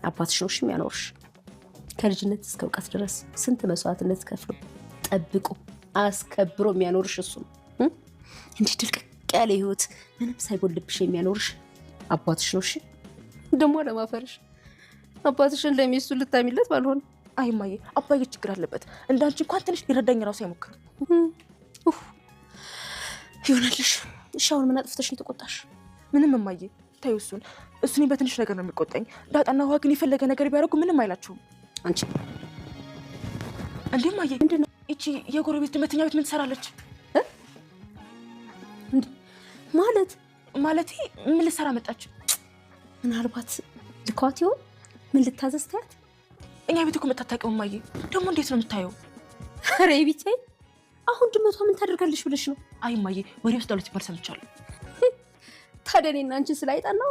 አባትሽ ነው የሚያኖርሽ። ከልጅነት እስከ እውቀት ድረስ ስንት መስዋዕትነት ከፍሎ ጠብቆ አስከብሮ የሚያኖርሽ እሱ ነው። እንዲህ ድልቅቅ ያለ ህይወት ምንም ሳይጎልብሽ የሚያኖርሽ አባትሽ ነው። ደግሞ ለማፈርሽ አባትሽን ለሚስቱ ልታሚለት ባልሆነ። አይ እማዬ፣ አባዬ ችግር አለበት። እንዳንቺ እንኳን ትንሽ ሊረዳኝ ራሱ አይሞክርም። ይሆናልሽ። እሺ አሁን ምን አጥፍተሽ ነው ተቆጣሽ? ምንም እማዬ፣ ታዩ እሱን በትንሽ ነገር ነው የሚቆጣኝ። ዳጣና ውሃ ግን የፈለገ ነገር ቢያደርጉ ምንም አይላቸውም። አንቺ እንዴ እማዬ፣ ምንድነው እቺ የጎረቤት ድመተኛ ቤት ምን ትሰራለች? ማለት ምን ልትሰራ መጣች? ምናልባት ልኳት ይሆን? ምን ልታዘዝ ታያት? እኛ ቤት እኮ መታታቀም እማዬ። ደግሞ እንዴት ነው የምታየው? ኧረ ቤቴ፣ አሁን ድመቷ ምን ታደርጋለች ብለሽ ነው? አይ እማዬ፣ ወሬ ውስጥ ዳሉት ይባል ሰምቻለሁ። ታዲያ እኔና አንቺ ስላይጣናው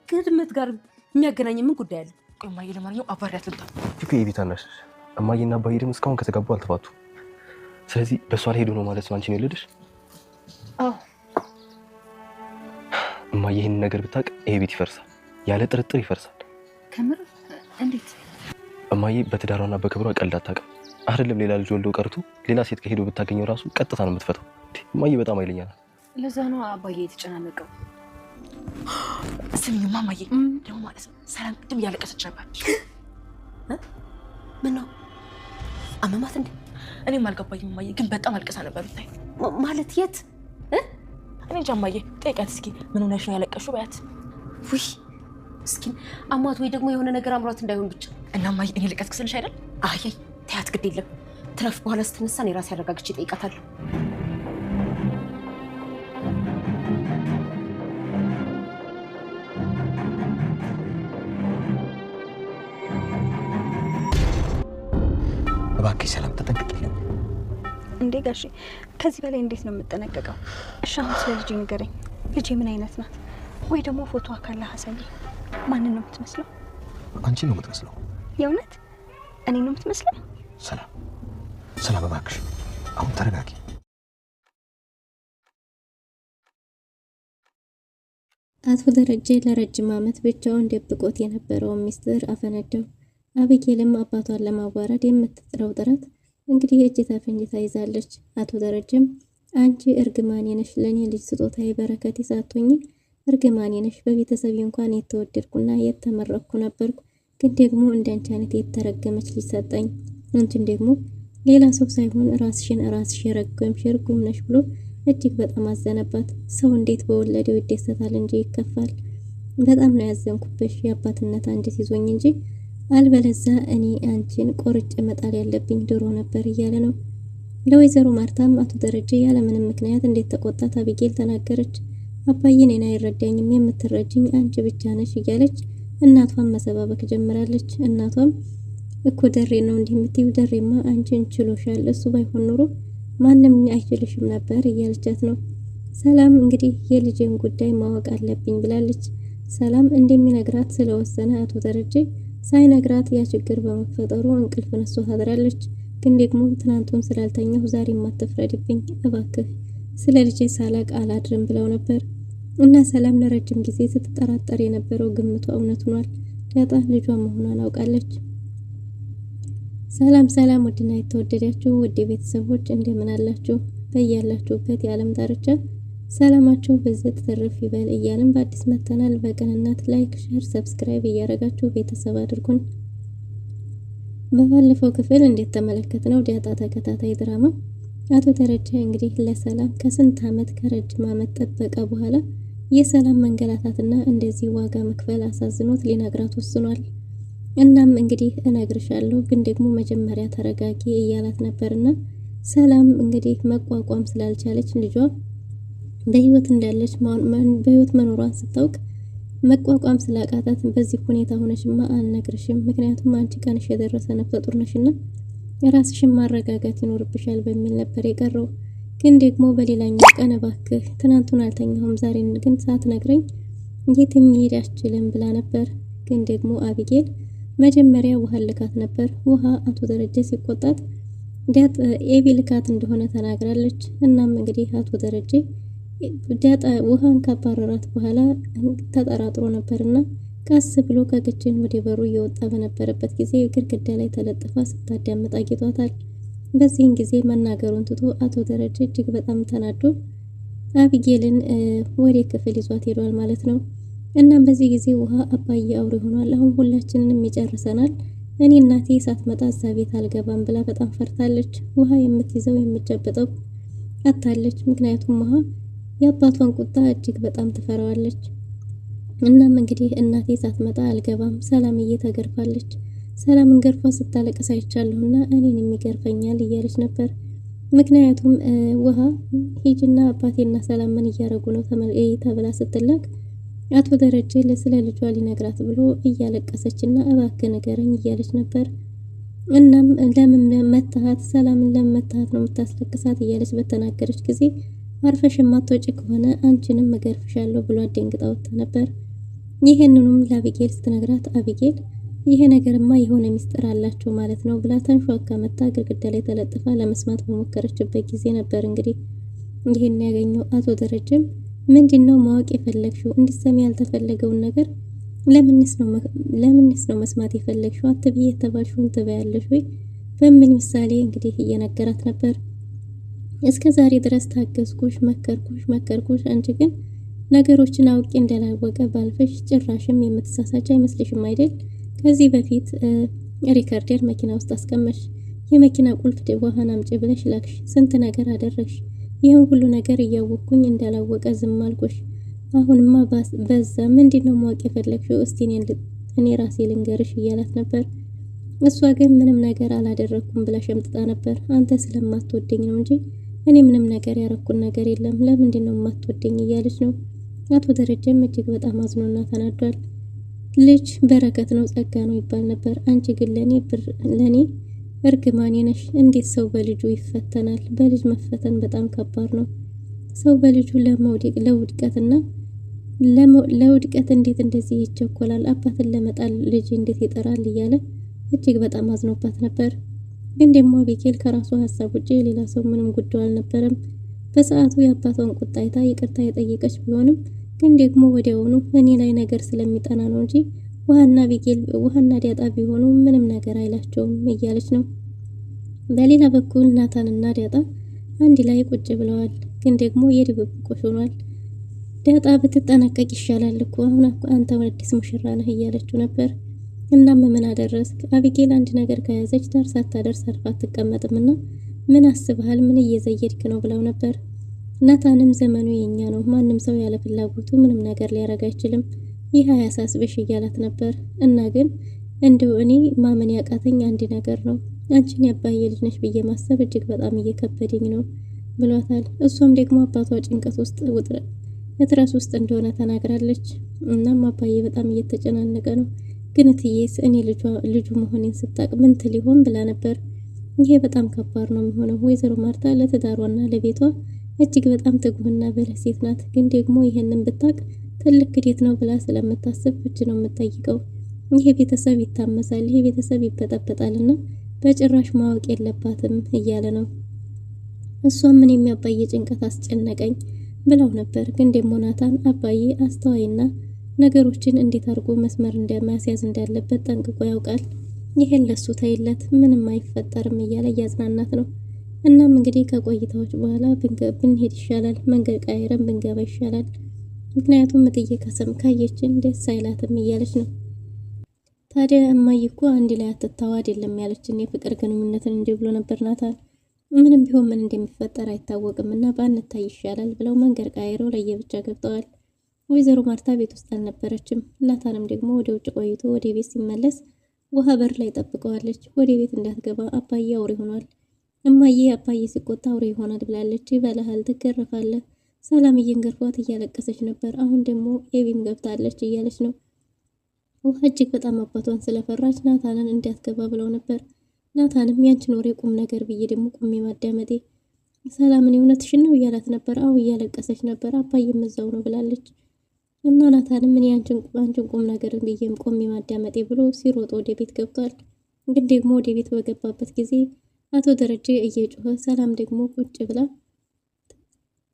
ከድመት ጋር የሚያገናኝ ምን ጉዳይ አለ? ቆይ እማዬ፣ ለማንኛውም አባሪያት ልምጣ። የቤት አናሽ እማዬና አባዬ ደግሞ እስካሁን ከተጋቡ አልተፋቱ። ስለዚህ በእሷ ላይ ሄዶ ነው ማለት ነው አንቺን የወለደሽ? አዎ እማዬ ይህንን ነገር ብታውቅ ይሄ ቤት ይፈርሳል፣ ያለ ጥርጥር ይፈርሳል። ከምር? እንዴት? እማዬ በትዳሯና በክብሯ ቀልድ አታውቅም። አይደለም ሌላ ልጅ ወልዶ ቀርቶ ሌላ ሴት ከሄዶ ብታገኘው ራሱ ቀጥታ ነው የምትፈታው። እማዬ በጣም ኃይለኛ ናት። ለዛ ነው አባዬ የተጨናነቀው። ስሚኝማ እማዬ፣ ደግሞ ማለት ነው ሰላም ቅድም እያለቀሰች ነበር። ምን ነው አመማት እንዴ? እኔም አልገባኝም እማዬ፣ ግን በጣም አልቀሳ ነበር። ብታይ ማለት የት? እኔ እንጃ እማዬ፣ ጠይቂያት እስኪ ምን ሆነሽ ነው ያለቀሽው በያት። ውይ እስኪ አሟት ወይ ደግሞ የሆነ ነገር አምሯት እንዳይሆን ብቻ። እና እማዬ እኔ ልቀስቅስልሽ አይደል? አይ ተያት፣ ግድ የለም ትረፍ። በኋላ ስትነሳ እኔ ራሴ አረጋግጬ እጠይቃታለሁ። እባክሽ ሰላም ተጠንቀቂልኝ። እንዴ ጋሼ፣ ከዚህ በላይ እንዴት ነው የምጠነቀቀው? እሺ አሁን ስለ ልጄ ንገረኝ። ልጄ ምን አይነት ናት? ወይ ደግሞ ፎቶ አካላ ሀሰኝ ማንን ነው የምትመስለው? አንቺን ነው የምትመስለው። የእውነት እኔ ነው የምትመስለው? ሰላም እባክሽ አሁን ተረጋጊ። አቶ ደረጀ ለረጅም ዓመት ብቻውን ደብቆት የነበረውን ሚስጥር አፈነዳው። አቢጌልም አባቷን ለማዋረድ የምትጥረው ጥረት እንግዲህ እጅ ተፈንጅ ተይዛለች። አቶ ደረጀም አንቺ እርግማኔ ነሽ፣ ለኔ ልጅ ስጦታዬ በረከት ሳትሆኚ እርግማኔ ነሽ። በቤተሰብ እንኳን የተወደድኩና የተመረኩ ነበርኩ፣ ግን ደግሞ እንዳንቺ አይነት የተረገመች ልጅ ሰጠኝ። አንቺን ደግሞ ሌላ ሰው ሳይሆን ራስሽ የረገምሽ እርጉም ነሽ ብሎ እጅግ በጣም አዘነባት። ሰው እንዴት በወለደው ይደሰታል እንጂ ይከፋል። በጣም ነው ያዘንኩብሽ፣ የአባትነት አንጀት ይዞኝ እንጂ አልበለዛ እኔ አንቺን ቆርጬ መጣል ያለብኝ ድሮ ነበር እያለ ነው። ለወይዘሮ ማርታም አቶ ደረጀ ያለምንም ምክንያት እንዴት ተቆጣት አቢጌል ተናገረች። አባዬ እኔን አይረዳኝም፣ የምትረጅኝ አንቺ ብቻ ነሽ እያለች እናቷን መሰባበክ ጀምራለች። እናቷም እኮ ደሬ ነው እንዲህ የምትይው፣ ደሬማ አንቺን ችሎሻል፣ እሱ ባይሆን ኖሮ ማንም አይችልሽም ነበር እያለቻት ነው። ሰላም እንግዲህ የልጄን ጉዳይ ማወቅ አለብኝ ብላለች። ሰላም እንደሚነግራት ስለወሰነ አቶ ደረጀ ሳይነግራት ያ ችግር በመፈጠሩ እንቅልፍ ነስቶ ታድራለች። ግን ደግሞ ትናንቱን ስላልተኛሁ ዛሬም አትፍረድብኝ እባክህ፣ ስለ ልጄ ሳላቅ አላድርም ብለው ነበር እና ሰላም ለረጅም ጊዜ ስትጠራጠር የነበረው ግምቷ እውነት ሆኗል። ዳጣ ልጇ መሆኗን አውቃለች። ሰላም ውድና የተወደዳችሁ ውድ ቤተሰቦች እንደምን አላችሁ? በያላችሁበት የዓለም ዳርቻ ሰላማችሁ በዘት ተረፍ ይበል እያልን በአዲስ መተናል። በቅንነት ላይክ፣ ሼር፣ ሰብስክራይብ እያደረጋችሁ ቤተሰብ አድርጉን። በባለፈው ክፍል እንዴት ተመለከትነው ዳጣ ተከታታይ ድራማ አቶ ደረጀ እንግዲህ ለሰላም ከስንት ዓመት ከረጅም ዓመት ጥበቃ በኋላ የሰላም መንገላታትና እንደዚህ ዋጋ መክፈል አሳዝኖት ሊነግራት ወስኗል። እናም እንግዲህ እነግርሻለሁ ግን ደግሞ መጀመሪያ ተረጋጊ እያላት ነበርና ሰላም እንግዲህ መቋቋም ስላልቻለች ልጇ በህይወት እንዳለች በህይወት መኖሯን ስታውቅ መቋቋም ስላቃታት በዚህ ሁኔታ ሆነሽማ አልነግርሽም፣ ምክንያቱም አንቺ ቀንሽ የደረሰ ነፍሰ ጡር ነሽና ራስሽን ማረጋጋት ይኖርብሻል በሚል ነበር የቀረው። ግን ደግሞ በሌላኛው ቀን እባክህ ትናንቱን አልተኛሁም ዛሬን ግን ሳትነግረኝ የትም መሄድ አልችልም ብላ ነበር። ግን ደግሞ አቢጌል መጀመሪያ ውሃ ልካት ነበር። ውሃ አቶ ደረጀ ሲቆጣት ዳጣ ኤቢ ልካት እንደሆነ ተናግራለች። እናም እንግዲህ አቶ ደረጀ ዳጣ ውሃን ካባረራት በኋላ ተጠራጥሮ ነበርና ቀስ ብሎ ከክችን ወደ በሩ እየወጣ በነበረበት ጊዜ ግድግዳ ላይ ተለጥፋ ስታዳምጥ አግኝቷታል። በዚህን ጊዜ መናገሩን ትቶ አቶ ደረጀ እጅግ በጣም ተናዶ አቢጌልን ወደ ክፍል ይዟት ሄዷል ማለት ነው። እናም በዚህ ጊዜ ውሃ አባዬ አውሬ ሆኗል፣ አሁን ሁላችንንም ይጨርሰናል፣ እኔ እናቴ ሳትመጣ እዛ ቤት አልገባም ብላ በጣም ፈርታለች። ውሃ የምትይዘው የምትጨብጠው አታለች። ምክንያቱም ውሃ የአባቷን ቁጣ እጅግ በጣም ትፈራዋለች። እናም እንግዲህ እናቴ ሳትመጣ አልገባም፣ ሰላምዬ ተገርፋለች፣ ሰላምን ገርፏ ስታለቅስ አይቻለሁና እኔንም ይገርፈኛል እያለች ነበር። ምክንያቱም ውሃ ሂጅና አባቴና ሰላም ምን እያረጉ ነው ተብላ ስትላክ አቶ ደረጀ ስለ ልጇ ሊነግራት ብሎ እያለቀሰችና እባክህ ንገረኝ እያለች ነበር። እናም ለምን መታሃት፣ ሰላምን ለምን መታሃት ነው የምታስለቅሳት እያለች በተናገረች ጊዜ አርፈሽ የማትወጪ ከሆነ አንቺንም እገርፍሻለሁ ብሎ አደንግጣ ወጣ ነበር። ይሄንንም ለአቢጌል ስትነግራት አቢጌል ይሄ ነገርማ የሆነ ሚስጥር አላቸው ማለት ነው ብላ ተንሿካ መታ ግድግዳ ላይ ተለጥፋ ለመስማት በሞከረችበት ጊዜ ነበር እንግዲህ ይሄን ያገኘው። አቶ ደረጀም ምንድነው ማወቅ የፈለግሽው? እንዲሰሚ ያልተፈለገውን ነገር ለምንስ ነው መስማት የፈለግሽው? አትብዬ የተባልሽውን ትበያለሽ ወይ በምን ምሳሌ እንግዲህ እየነገራት ነበር። እስከ ዛሬ ድረስ ታገዝኩሽ፣ መከርኩሽ፣ አንቺ ግን ነገሮችን አውቄ እንዳላወቀ ባልፈሽ ጭራሽም የምትሳሳች አይመስልሽም አይደል? ከዚህ በፊት ሪከርደር መኪና ውስጥ አስቀመሽ፣ የመኪና ቁልፍ ውሃን አምጪ ብለሽ ላክሽ፣ ስንት ነገር አደረግሽ። ይህን ሁሉ ነገር እያወቅኩኝ እንዳላወቀ ዝም አልኩሽ። አሁንማ በዛ። ምንድነው ማወቅ የፈለግሽው? እስቲ እኔ ራሴ ልንገርሽ እያላት ነበር። እሷ ግን ምንም ነገር አላደረኩም ብላ ሸምጥጣ ነበር። አንተ ስለማትወደኝ ነው እንጂ እኔ ምንም ነገር ያረኩን ነገር የለም፣ ለምንድነው የማትወደኝ እያለች ነው። አቶ ደረጀም እጅግ በጣም አዝኖና ተናዷል። ልጅ በረከት ነው ጸጋ ነው ይባል ነበር። አንቺ ግን ለኔ እርግማኔ ነሽ። እንዴት ሰው በልጁ ይፈተናል? በልጅ መፈተን በጣም ከባድ ነው። ሰው በልጁ ለውድቀትና ለውድቀት እንዴት እንደዚህ ይቸኮላል? አባትን ለመጣል ልጅ እንዴት ይጠራል? እያለ እጅግ በጣም አዝኖባት ነበር። ግን ደግሞ አቢጌል ከራሷ ሀሳብ ውጪ ሌላ ሰው ምንም ጉዳዩ አልነበረም። በሰዓቱ የአባቷን ቁጣ አይታ ይቅርታ የጠየቀች ቢሆንም ግን ደግሞ ወዲያውኑ እኔ ላይ ነገር ስለሚጠና ነው እንጂ ውሃና ዲያጣ ቢሆኑ ምንም ነገር አይላቸውም እያለች ነው። በሌላ በኩል ናታንና ዲያጣ አንድ ላይ ቁጭ ብለዋል። ግን ደግሞ የድብብቆሽ ሆኗል። ዲያጣ ብትጠነቀቅ ይሻላል እኮ አሁን አንተ አዲስ ሙሽራ ነህ እያለችው ነበር። እናም ምን አደረስክ? አቢጌል አንድ ነገር ከያዘች ዳር ሳታደርስ አርፋ አትቀመጥምና ምን አስበሃል? ምን እየዘየድክ ነው ብለው ነበር። ናታንም ዘመኑ የኛ ነው፣ ማንም ሰው ያለ ፍላጎቱ ምንም ነገር ሊያረግ አይችልም፣ ይህ አያሳስብሽ እያላት ነበር። እና ግን እንደው እኔ ማመን ያቃተኝ አንድ ነገር ነው፣ አንቺን ያባዬ ልጅ ነሽ ብዬ ማሰብ እጅግ በጣም እየከበደኝ ነው ብሏታል። እሷም ደግሞ አባቷ ጭንቀት ውስጥ እጥረት ውስጥ እንደሆነ ተናግራለች። እናም አባዬ በጣም እየተጨናነቀ ነው፣ ግን እትዬስ እኔ ልጁ መሆኔን ስታቅ ምን ትል ይሆን ብላ ነበር። ይሄ በጣም ከባድ ነው የሚሆነው። ወይዘሮ ማርታ ለትዳሯና ለቤቷ እጅግ በጣም ትጉህና በለስ ሴት ናት። ግን ደግሞ ይሄንን ብታቅ ትልቅ ግዴት ነው ብላ ስለምታስብ እጅ ነው የምትጠይቀው። ይሄ ቤተሰብ ይታመሳል፣ ይሄ ቤተሰብ ይበጠበጣልና በጭራሽ ማወቅ የለባትም እያለ ነው። እሷም ምን የሚያባዬ ጭንቀት አስጨነቀኝ ብለው ነበር። ግን ደግሞ ናታን አባዬ አስተዋይና ነገሮችን እንዴት አድርጎ መስመር እንደማያስያዝ እንዳለበት ጠንቅቆ ያውቃል። ይሄን ለሱ ተይለት፣ ምንም አይፈጠርም እያለ እያጽናናት ነው። እናም እንግዲህ ከቆይታዎች በኋላ ብንሄድ ይሻላል፣ መንገድ ቀይረን ብንገባ ይሻላል፣ ምክንያቱም እትዬ ከሰም ካየችን ደስ አይላትም እያለች ነው። ታዲያ እማዬ እኮ አንድ ላይ አትታው አይደለም ያለችን የፍቅር ግንኙነትን እንዲህ ብሎ ነበር ናታን። ምንም ቢሆን ምን እንደሚፈጠር አይታወቅም እና ባንታይ ይሻላል ብለው መንገድ ቀይረው ለየብቻ ገብተዋል። ወይዘሮ ማርታ ቤት ውስጥ አልነበረችም። ናታንም ደግሞ ወደ ውጭ ቆይቶ ወደ ቤት ሲመለስ ውሃ በር ላይ ጠብቀዋለች። ወደ ቤት እንዳትገባ አባዬ አውሬ ሆኗል፣ እማዬ አባዬ ሲቆጣ አውሬ ይሆናል ብላለች፣ ይበላሃል፣ ትገረፋለህ። ሰላምዬን ገርፏት እያለቀሰች ነበር። አሁን ደግሞ ኤቢም ገብታለች እያለች ነው። ውሃ እጅግ በጣም አባቷን ስለፈራች ናታንን እንዳትገባ ብለው ነበር። ናታንም ያንቺን ወሬ ቁም ነገር ብዬ ደግሞ ቁሜ ማዳመጤ፣ ሰላምን የእውነትሽን ነው እያላት ነበር። አዎ እያለቀሰች ነበር። አባዬም እዛው ነው ብላለች። እና ናታንም ምን አንቺን ቁም ነገር ብዬም ቆሜ ማዳመጤ ብሎ ሲሮጥ ወደ ቤት ገብቷል። ግን ደግሞ ወደ ቤት በገባበት ጊዜ አቶ ደረጀ እየጮኸ ሰላም ደግሞ ቁጭ ብላ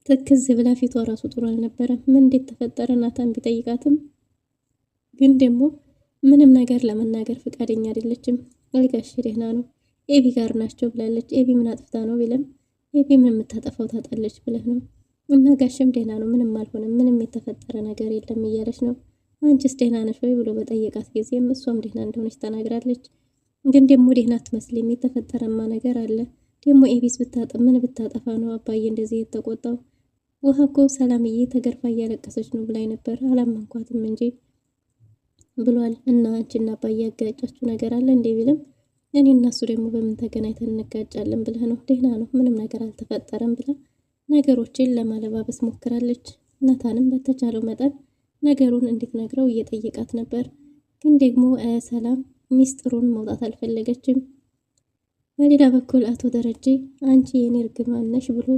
ትክዝ ብላ ፊቷ ራሱ ጥሩ አልነበረም። ምን እንዴት ተፈጠረ ናታን ቢጠይቃትም ግን ደግሞ ምንም ነገር ለመናገር ፈቃደኛ አይደለችም። አልጋሽ ደህና ነው ኤቢ ጋር ናቸው ብላለች። ኤቢ ምን አጥፍታ ነው ቢለም ኤቢ ምን የምታጠፋው ታጣለች ብለህ ነው እና ጋሽም ደህና ነው ምንም አልሆነም ምንም የተፈጠረ ነገር የለም እያለች ነው። አንቺስ ደህና ነሽ ወይ ብሎ በጠየቃት ጊዜም እሷም ደህና እንደሆነች ተናግራለች። ግን ደግሞ ደህና አትመስልም የተፈጠረማ ነገር አለ ደግሞ ኤቢስ ምን ብታጠፋ ነው አባዬ እንደዚህ የተቆጣው? ውሃ እኮ ሰላምዬ ተገርፋ እያለቀሰች ነው ብላኝ ነበር አላመንኳትም እንጂ ብሏል። እና አንቺና አባዬ ያጋጫችሁ ነገር አለ እንዴ ቢልም እኔ እና እሱ ደግሞ በምን ተገናኝተን እንጋጫለን ብለህ ነው? ደህና ነው ምንም ነገር አልተፈጠረም ብላ ነገሮችን ለማለባበስ ሞክራለች። ናታንም በተቻለው መጠን ነገሩን እንድትነግረው እየጠየቃት ነበር። ግን ደግሞ ሰላም ሚስጥሩን መውጣት አልፈለገችም። በሌላ በኩል አቶ ደረጀ አንቺ የኔ እርግማን ነሽ ብሎ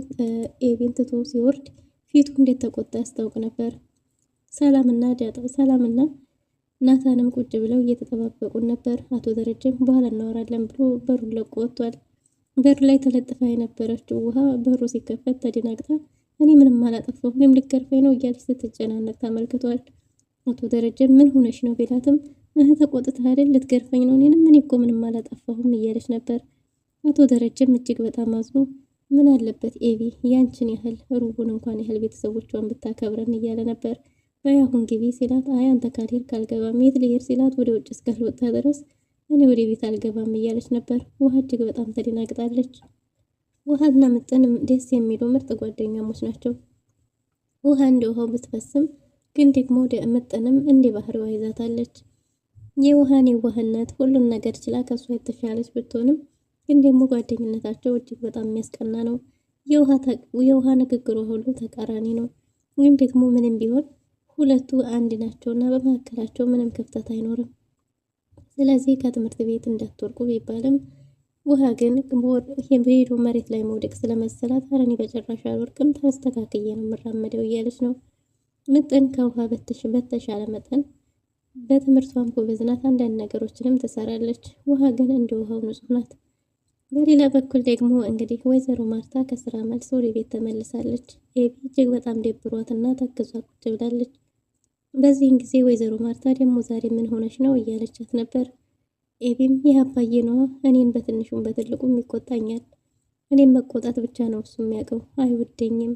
ኤቢን ትቶ ሲወርድ ፊቱ እንዴት ተቆጣ ያስታውቅ ነበር። ሰላምና ናታንም ቁጭ ብለው እየተጠባበቁን ነበር። አቶ ደረጀም በኋላ እናወራለን ብሎ በሩን ለቆ ወጥቷል። በር ላይ ተለጥፋ የነበረችው ውሃ በሩ ሲከፈት ተደናግጣ እኔ ምንም አላጠፋሁ እኔም ልትገርፈኝ ነው እያለች ስትጨናነቅ ተመልክቷል። አቶ ደረጀም ምን ሆነሽ ነው ቢላትም ተቆጥተህ አይደል ልትገርፈኝ ነው እኔንም እኔ እኮ ምንም አላጠፋሁም እያለች ነበር። አቶ ደረጀም እጅግ በጣም አዝኖ ምን አለበት ኤቢ ያንቺን ያህል ሩቡን እንኳን ያህል ቤተሰቦቿን ብታከብረን እያለ ነበር። በያሁን ግቢ ሲላት አይ አንተ ካልሄድክ አልገባም፣ የት ልሄድ ሲላት ወደ ውጭ እስካልወጣ ድረስ እኔ ወደ ቤት አልገባም እያለች ነበር። ውሃ እጅግ በጣም ተደናግጣለች። ውሃና ምጥንም ደስ የሚሉ ምርጥ ጓደኛሞች ናቸው። ውሃ እንደ ውሃው ብትፈስም ግን ደግሞ ምጥንም እንደ ባህሪዋ ይዛታለች። የውሃን የዋህነት ሁሉን ነገር ችላ ከሷ የተሻለች ብትሆንም ግን ደግሞ ጓደኝነታቸው እጅግ በጣም የሚያስቀና ነው። የውሃ ንግግሯ ሁሉ ተቃራኒ ነው። ግን ደግሞ ምንም ቢሆን ሁለቱ አንድ ናቸውና በመካከላቸው ምንም ክፍተት አይኖርም። ስለዚህ ከትምህርት ቤት እንዳትወርቁ ቢባልም ውሃ ግን በሄዶ መሬት ላይ መውደቅ ስለመሰላት ኧረ እኔ በጭራሽ አልወርቅም ተስተካክዬ ነው የምራመደው እያለች ነው። ምጥን ከውሃ በተሻለ መጠን በትምህርቷም ጎበዝ ናት። አንዳንድ ነገሮችንም ትሰራለች። ውሃ ግን እንደ ውሃው ንጹህ ናት። በሌላ በኩል ደግሞ እንግዲህ ወይዘሮ ማርታ ከስራ መልስ ወደ ቤት ተመልሳለች። ኤቢ እጅግ በጣም ደብሯትና ተክዟ ቁጭ ብላለች። በዚህን ጊዜ ወይዘሮ ማርታ ደግሞ ዛሬ ምን ሆነች ነው እያለቻት ነበር። ኤቢም ይህ አባዬ ነዋ እኔን በትንሹም በትልቁም ይቆጣኛል። እኔም መቆጣት ብቻ ነው እሱ የሚያውቀው አይወደኝም።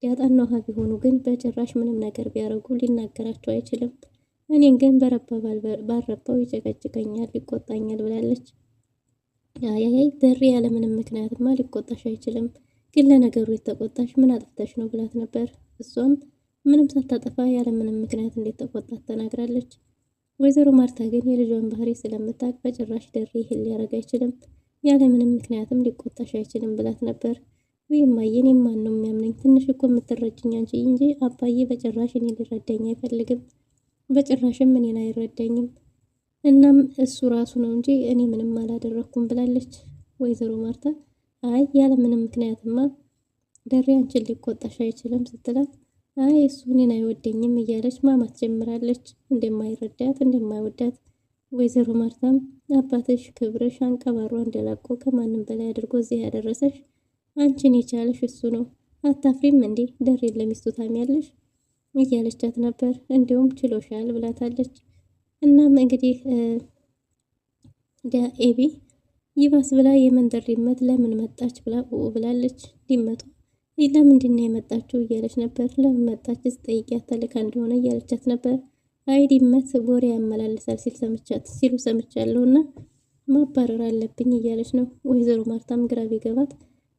ዳጣና ውሃ ቢሆኑ ግን በጭራሽ ምንም ነገር ቢያደርጉ ሊናገራቸው አይችልም። እኔን ግን በረባ ባልረባው ይጨቀጭቀኛል ይቆጣኛል ብላለች። አያይ ደሬ ያለምንም ምክንያትማ ሊቆጣሽ አይችልም፣ ግን ለነገሩ የተቆጣሽ ምን አጥፍተሽ ነው ብላት ነበር። እሷም ምንም ሳታጠፋ ያለምንም ምክንያት እንዴት ተቆጣት ተናግራለች። ወይዘሮ ማርታ ግን የልጇን ባህሪ ስለምታውቅ በጭራሽ ደሬ ይህን ሊያደርግ አይችልም፣ ያለምንም ምክንያትም ሊቆጣሽ አይችልም ብላት ነበር። ወይም አየን ማን ነው የሚያምነኝ? ትንሽ እኮ የምትረጅኝ አንቺ እንጂ አባዬ በጭራሽ እኔ ሊረዳኝ አይፈልግም፣ በጭራሽም እኔን አይረዳኝም። እናም እሱ ራሱ ነው እንጂ እኔ ምንም አላደረኩም ብላለች ወይዘሮ ማርታ። አይ ያለ ምንም ምክንያትማ ደሬ አንቺን ሊቆጣሽ አይችልም ስትላት፣ አይ እሱ እኔን አይወደኝም እያለች ማማት ጀምራለች፣ እንደማይረዳት እንደማይወዳት። ወይዘሮ ማርታም አባትሽ ክብርሽ አንቀባሯ እንደላቆ ከማንም በላይ አድርጎ እዚህ ያደረሰሽ አንቺን የቻለሽ እሱ ነው፣ አታፍሪም እንዴ ደሬን ለሚስቱ ታሚያለሽ እያለቻት ነበር። እንዲሁም ችሎሻል ብላታለች። እናም እንግዲህ ኤቢ ይባስ ብላ የመንደር ድመት ለምን መጣች ብላለች። ድመቷ ለምንድን ነው የመጣችው እያለች ነበር። ለምን መጣች ስጠይቂያት ተልካ እንደሆነ እያለቻት ነበር። አይ ድመት ወሬ ያመላልሳል ሲሉ ሰምቻለሁ እና ማባረር አለብኝ እያለች ነው። ወይዘሮ ማርታም ግራ ቢገባት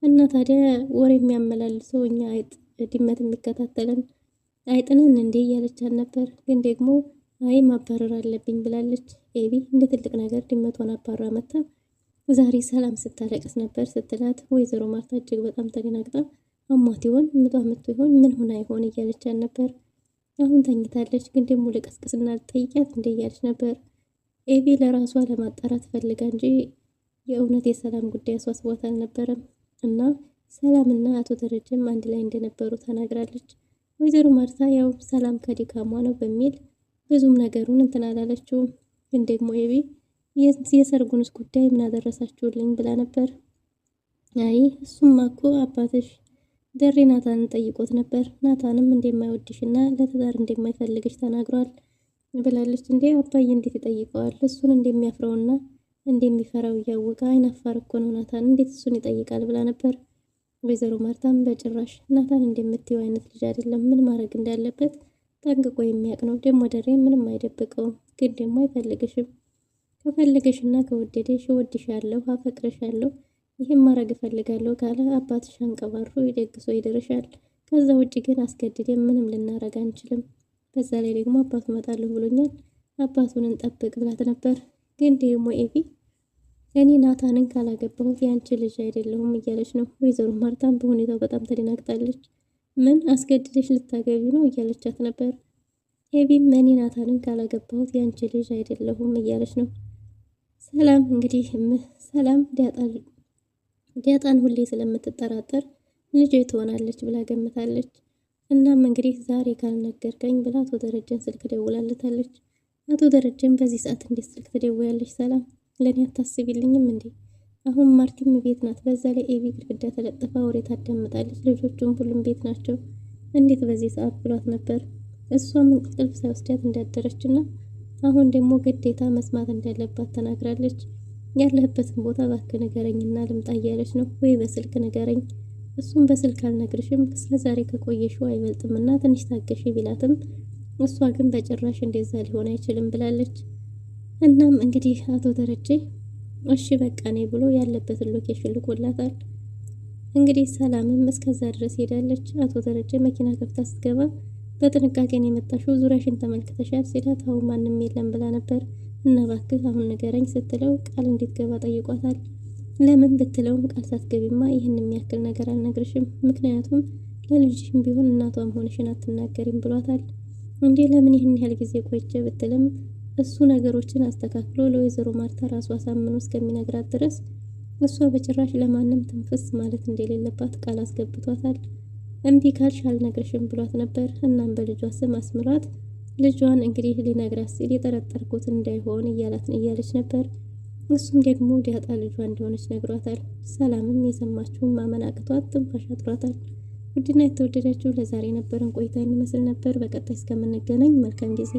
እና ታዲያ ወሬ የሚያመላልሰው እኛ አይጥ ድመት የሚከታተለን አይጥነን እንዴ እያለቻት ነበር። ግን ደግሞ አይ ማባረር አለብኝ ብላለች። ኤቢ እንደ ትልቅ ነገር ድመቷን አባራ መታ ዛሬ ሰላም ስታለቅስ ነበር ስትላት፣ ወይዘሮ ማርታ እጅግ በጣም ተደናግጣ አሟት ይሆን ምጧ መጥቶ ይሆን ምን ሆና ይሆን እያለቻት ነበር። አሁን ተኝታለች፣ ግን ደግሞ ልቀስቅስና ልጠይቂያት እንደ እያለች ነበር። ኤቢ ለራሷ ለማጣራት ፈልጋ እንጂ የእውነት የሰላም ጉዳይ አሳስቧት አልነበረም። እና ሰላምና አቶ ደረጀም አንድ ላይ እንደነበሩ ተናግራለች። ወይዘሮ ማርታ ያው ሰላም ከድካሟ ነው በሚል ብዙም ነገሩን እንትን አላለችውም። ግን ደግሞ ኤቢ የሰርጉንስ ጉዳይ ምን አደረሳችሁልኝ ብላ ነበር። አይ እሱማ እኮ አባትሽ ደሬ ናታንን ጠይቆት ነበር። ናታንም እንደማይወድሽና ለትዳር እንደማይፈልግሽ ተናግሯል። ብላለች። እንዴ አባዬ እንዴት ይጠይቀዋል? እሱን እንደሚያፍረውና እንደሚፈራው እያወቀ አይናፋር እኮ ነው ናታን፣ እንዴት እሱን ይጠይቃል ብላ ነበር። ወይዘሮ ማርታም በጭራሽ ናታን እንደምትየው አይነት ልጅ አይደለም፣ ምን ማድረግ እንዳለበት ጠንቅቆ የሚያውቅ ነው። ደግሞ ደሬ ምንም አይደብቀውም፣ ግን ደግሞ አይፈልግሽም። ከፈልገሽና ከወደደሽ እወድሻለሁ፣ አፈቅረሻለሁ፣ ይህም ማድረግ እፈልጋለሁ ካለ አባትሽ አንቀባሮ ይደግሶ ይድርሻል። ከዛ ውጭ ግን አስገድደን ምንም ልናረግ አንችልም። በዛ ላይ ደግሞ አባቱ እመጣለሁ ብሎኛል፣ አባቱን እንጠብቅ ብላት ነበር። ግን ደግሞ ኤቪ እኔ ናታንን ካላገባሁት ያንቺ ልጅ አይደለሁም እያለች ነው። ወይዘሮ ማርታም በሁኔታው በጣም ተደናግጣለች። ምን አስገድደሽ ልታገቢ ነው እያለቻት ነበር። ኤቪም እኔ ናታንን ካላገባሁት ያንቺ ልጅ አይደለሁም እያለች ነው። ሰላም እንግዲህ ሰላም ዳጣን ሁሌ ስለምትጠራጠር ልጅ ትሆናለች ብላ ገምታለች። እናም እንግዲህ ዛሬ ካልነገርከኝ ብላ አቶ ደረጀን ስልክ ደውላለታለች። አቶ ደረጀን በዚህ ሰዓት እንዴት ስልክ ትደውያለች? ሰላም ለኔ አታስቢልኝም እንዴ? አሁን ማርቲም ቤት ናት። በዛ ላይ ኤቪ ግድግዳ ተለጥፋ ወሬ ታዳምጣለች። ልጆቹም ሁሉም ቤት ናቸው። እንዴት በዚህ ሰዓት ብሏት ነበር። እሷም እንቅልፍ ሳይወስዳት እንዳደረችና አሁን ደግሞ ግዴታ መስማት እንዳለባት ተናግራለች። ያለህበትን ቦታ እባክህ ንገረኝና ልምጣ እያለች ነው። ወይ በስልክ ንገረኝ። እሱም በስልክ አልነግርሽም ስለዛሬ ከቆየሽው አይበልጥምና ትንሽ ታገሺ ቢላትም እሷ ግን በጭራሽ እንደዛ ሊሆን አይችልም ብላለች። እናም እንግዲህ አቶ ደረጀ እሺ በቃ ነኝ ብሎ ያለበትን ሎኬሽን ልኮላታል። እንግዲህ ሰላምም እስከዛ ድረስ ሄዳለች። አቶ ደረጀ መኪና ከፍታ ስትገባ በጥንቃቄ ነው የመጣሽው፣ ዙሪያሽን ተመልክተሻል ሲላት አሁን ማንም የለም ብላ ነበር። እና እባክህ አሁን ንገረኝ ስትለው ቃል እንድትገባ ጠይቋታል። ለምን ብትለውም ቃል ሳትገቢማ ይህን የሚያክል ነገር አልነግርሽም፣ ምክንያቱም ለልጅሽም ቢሆን እናቷ መሆንሽን አትናገሪም ብሏታል። እንዴ ለምን ይህን ያህል ጊዜ ቆይቼ ብትልም እሱ ነገሮችን አስተካክሎ ለወይዘሮ ማርታ ራሷ አሳምኖ እስከሚነግራት ድረስ እሷ በጭራሽ ለማንም ትንፍስ ማለት እንደሌለባት ቃል አስገብቷታል። እምቢ ካልሽ አልነግርሽም ብሏት ነበር። እናም በልጇ ስም አስምሯት ልጇን እንግዲህ ሊነግራት ሲል የጠረጠርኩት እንዳይሆን እያለች ነበር። እሱም ደግሞ ዳጣ ልጇ እንደሆነች ነግሯታል። ሰላምም የሰማችውን ማመን አቅቷት ትንፋሽ አጥሯታል። ውድና የተወደዳችሁ ለዛሬ ነበረን ቆይታ የሚመስል ነበር። በቀጣይ እስከምንገናኝ መልካም ጊዜ